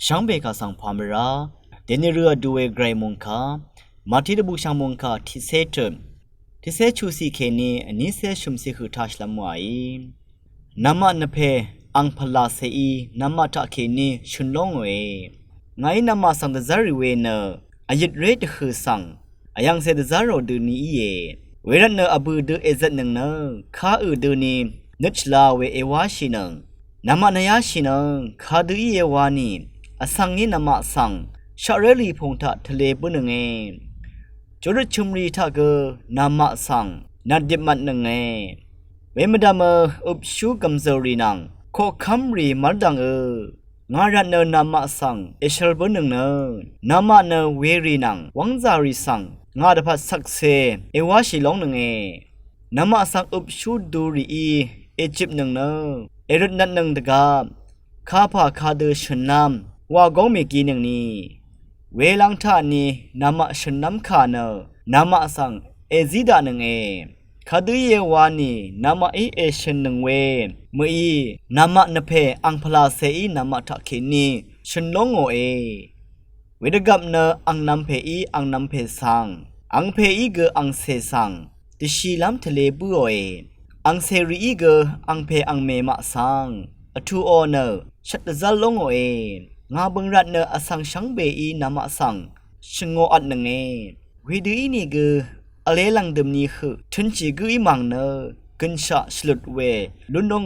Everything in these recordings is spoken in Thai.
ช่างเบกาสังพามราเดนิเรือดูเอไกรมงคามาที่ระบุช่างมงคาที่เซตที่เซชูซีเคนีอันนี้เซชุมซีคือทัชลำไว้น้ำมันเพอังพลาเซีน้ำมันตะเคนีชุนลงเวไงน้ำมันสังเดซาริเวเนออายุเรดคือสังอายังเซเดซาโรดูนี้เยเวรันเนออบูดูเอเซนึงเนอข้าดูนี้นึกลาเวเอวาชินังน้ำมันนายาชินังข้าดูเยวานีอสังนี้น้ำมันสังชาเรลีพงทัดทะเลปุ่นเงจรชุมรีทากน้ำมันสังนัดเย็บมันหนึ่งเงเวมดามอุบชูกัมเซอรีนังโคคัมรีมัดดังงารันเนน้ำมันสังเอชลปุ่นหนึ่งน้ำมันเวรีนังวังซารีสังงาดพัดสักเซเอวาชิลงหนึ่งน้ำมันสังอุบชูดูรีเอจิปหนึ่งเอรุนัดหนึ่งตะกาข้าพาคาเดชนำว่ากงเมกีหนึ่งนี้เวลังท่านี้น้ำมันชนำขาเนน้ำมันสังเอซิดาหนึ่งคาดูเยวานีน้ำมันเอชนหนึ่งเวเมื่อน้ำมันนเพอังพลาเซีน้ำมันทักขินีชนลงโอเวดกับเนอังน้ำเพอังน้ำเพสังอังเพเกอังเซสังติชีลำทะเลบุโออังเซรีเกอังเพอังเมมะสังอทูโอเนชัดจัลลงโองาบังรัดเนอสังชังเบน้ำมันสังชงโงอัดหนึ่งวิดีนี่เกอเลลังเดิมนี้คือทุนจีกุยมังเนกันชะสลุดเวลุนดง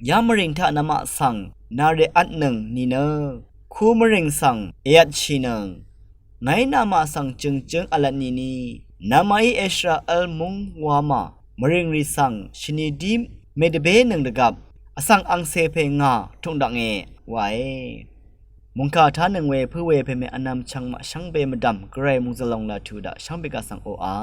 ยามริงท่าน้ำมันสังนาเรอัดหนึ่งนี่เนคูมริงสังเอียดชีนังไงน้ำมันสังจึงอลันนี่น้ำมันเอชราเอลมุงวามามริงริสังชนิดิมเมดเบหนึ่งเดกับอสังอังเซเพงาทุงดังไว้มุงคาท่าหนึ่งเวเพื่อเวเพเมอนำชังมะชังเบมดำไกรมุงจะลงลาทูดะชังเบกาสังโออา